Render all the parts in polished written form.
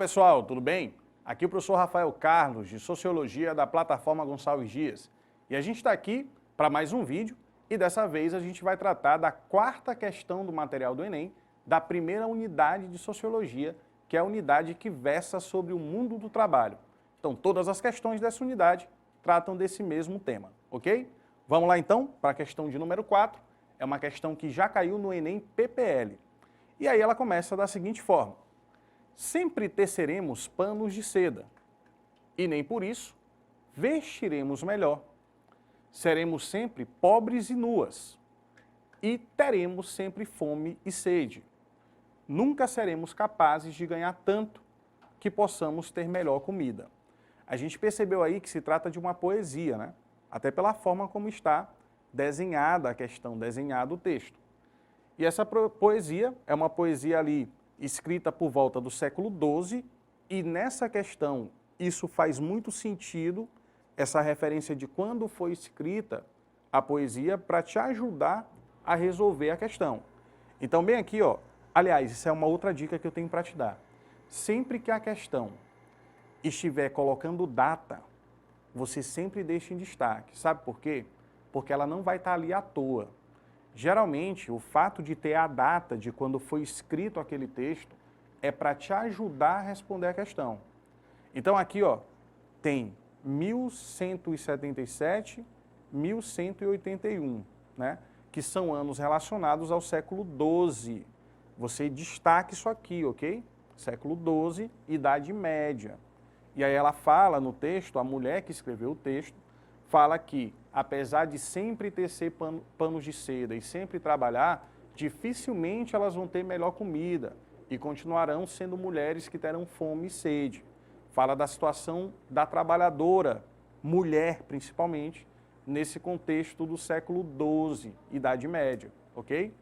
pessoal, tudo bem? Aqui é o professor Rafael Carlos, de Sociologia da plataforma Gonçalves Dias. E a gente está aqui para mais um vídeo e dessa vez a gente vai tratar da quarta questão do material do Enem, da primeira unidade de Sociologia, que é a unidade que versa sobre o mundo do trabalho. Então, todas as questões dessa unidade tratam desse mesmo tema, ok? Vamos lá então para a questão de número 4. É uma questão que já caiu no Enem PPL. E aí ela começa da seguinte forma: sempre teceremos panos de seda, e nem por isso vestiremos melhor. Seremos sempre pobres e nuas, e teremos sempre fome e sede. Nunca seremos capazes de ganhar tanto que possamos ter melhor comida. A gente percebeu aí que se trata de uma poesia, né? Até pela forma como está desenhada a questão, desenhado o texto. E essa poesia é uma poesia ali escrita por volta do século XII, e nessa questão isso faz muito sentido, essa referência de quando foi escrita a poesia, para te ajudar a resolver a questão. Então, bem aqui, ó, aliás, isso é uma outra dica que eu tenho para te dar. Sempre que a questão estiver colocando data, você sempre deixa em destaque. Sabe por quê? Porque ela não vai estar ali à toa. Geralmente, o fato de ter a data de quando foi escrito aquele texto é para te ajudar a responder a questão. Então aqui, ó, tem 1177, 1181, né? Que são anos relacionados ao século XII. Você destaca isso aqui, ok? Século XII, Idade Média. E aí ela fala no texto, a mulher que escreveu o texto, fala que, apesar de sempre tecer panos de seda e sempre trabalhar, dificilmente elas vão ter melhor comida e continuarão sendo mulheres que terão fome e sede. Fala da situação da trabalhadora, mulher principalmente, nesse contexto do século XII, Idade Média, ok?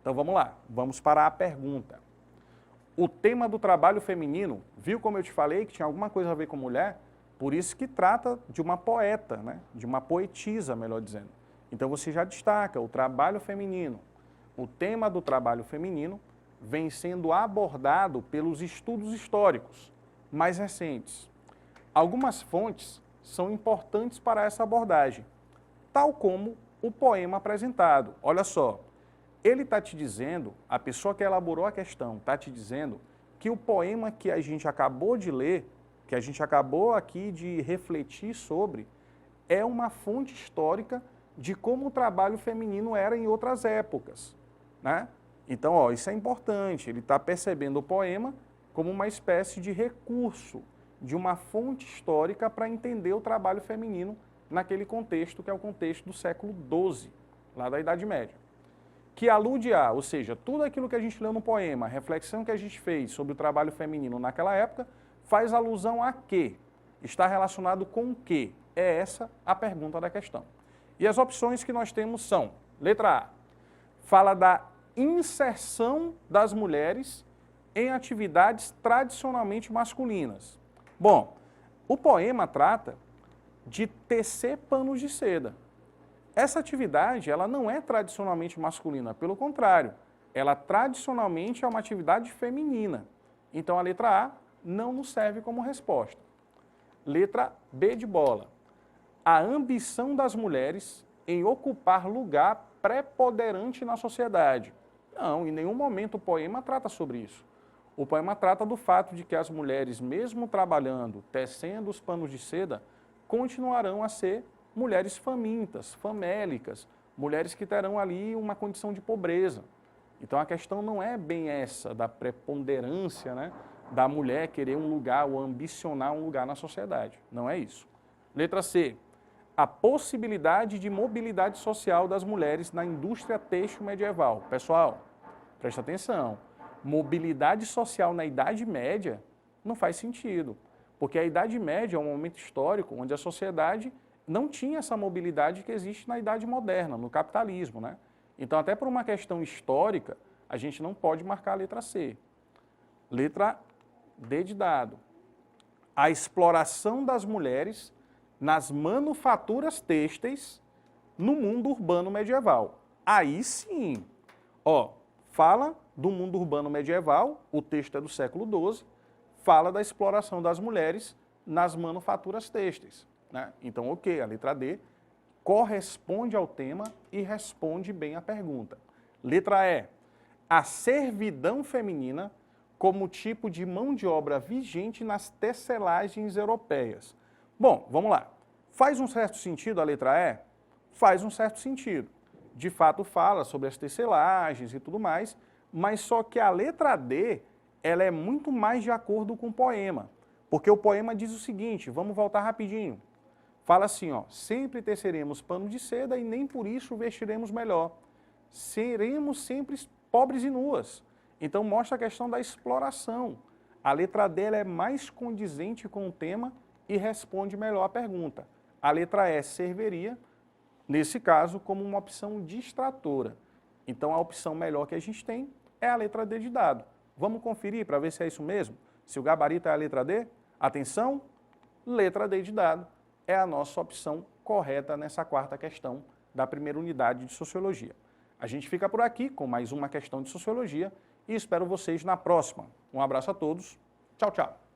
Então vamos lá, vamos para a pergunta. O tema do trabalho feminino, viu como eu te falei que tinha alguma coisa a ver com mulher? Por isso que trata de uma poeta, né? De uma poetisa, melhor dizendo. Então você já destaca o trabalho feminino. O tema do trabalho feminino vem sendo abordado pelos estudos históricos mais recentes. Algumas fontes são importantes para essa abordagem, tal como o poema apresentado. Olha só, ele está te dizendo, a pessoa que elaborou a questão está te dizendo que o poema que a gente acabou de ler, que a gente acabou aqui de refletir sobre, é uma fonte histórica de como o trabalho feminino era em outras épocas, né? Então, ó, isso é importante, ele está percebendo o poema como uma espécie de recurso, de uma fonte histórica para entender o trabalho feminino naquele contexto, que é o contexto do século XII, lá da Idade Média. Que alude a, ou seja, tudo aquilo que a gente leu no poema, a reflexão que a gente fez sobre o trabalho feminino naquela época, faz alusão a quê? Está relacionado com o quê? É essa a pergunta da questão. E as opções que nós temos são, letra A, fala da inserção das mulheres em atividades tradicionalmente masculinas. Bom, o poema trata de tecer panos de seda. Essa atividade, ela não é tradicionalmente masculina, pelo contrário, ela tradicionalmente é uma atividade feminina. Então a letra A não nos serve como resposta. Letra B de bola. A ambição das mulheres em ocupar lugar preponderante na sociedade. Não, em nenhum momento o poema trata sobre isso. O poema trata do fato de que as mulheres, mesmo trabalhando, tecendo os panos de seda, continuarão a ser mulheres famintas, famélicas, mulheres que terão ali uma condição de pobreza. Então a questão não é bem essa da preponderância, né, da mulher querer um lugar ou ambicionar um lugar na sociedade. Não é isso. Letra C. A possibilidade de mobilidade social das mulheres na indústria têxtil medieval. Pessoal, presta atenção. Mobilidade social na Idade Média não faz sentido, porque a Idade Média é um momento histórico onde a sociedade não tinha essa mobilidade que existe na Idade Moderna, no capitalismo, né? Então, até por uma questão histórica, a gente não pode marcar a letra C. Letra D de dado. A exploração das mulheres nas manufaturas têxteis no mundo urbano medieval. Aí sim, ó, fala do mundo urbano medieval, o texto é do século XII, fala da exploração das mulheres nas manufaturas têxteis, né? Então, ok, a letra D corresponde ao tema e responde bem à pergunta. Letra E, a servidão feminina como tipo de mão de obra vigente nas tecelagens europeias. Bom, vamos lá. Faz um certo sentido a letra E? Faz um certo sentido. De fato fala sobre as tecelagens e tudo mais, mas só que a letra D, ela é muito mais de acordo com o poema. Porque o poema diz o seguinte, vamos voltar rapidinho. Fala assim, ó, sempre teceremos pano de seda e nem por isso vestiremos melhor. Seremos sempre pobres e nuas. Então mostra a questão da exploração. A letra D ela é mais condizente com o tema e responde melhor a pergunta. A letra E serviria, nesse caso, como uma opção distratora. Então a opção melhor que a gente tem é a letra D de dado. Vamos conferir para ver se é isso mesmo? Se o gabarito é a letra D? Atenção, letra D de dado é a nossa opção correta nessa quarta questão da primeira unidade de Sociologia. A gente fica por aqui com mais uma questão de Sociologia e espero vocês na próxima. Um abraço a todos. Tchau, tchau.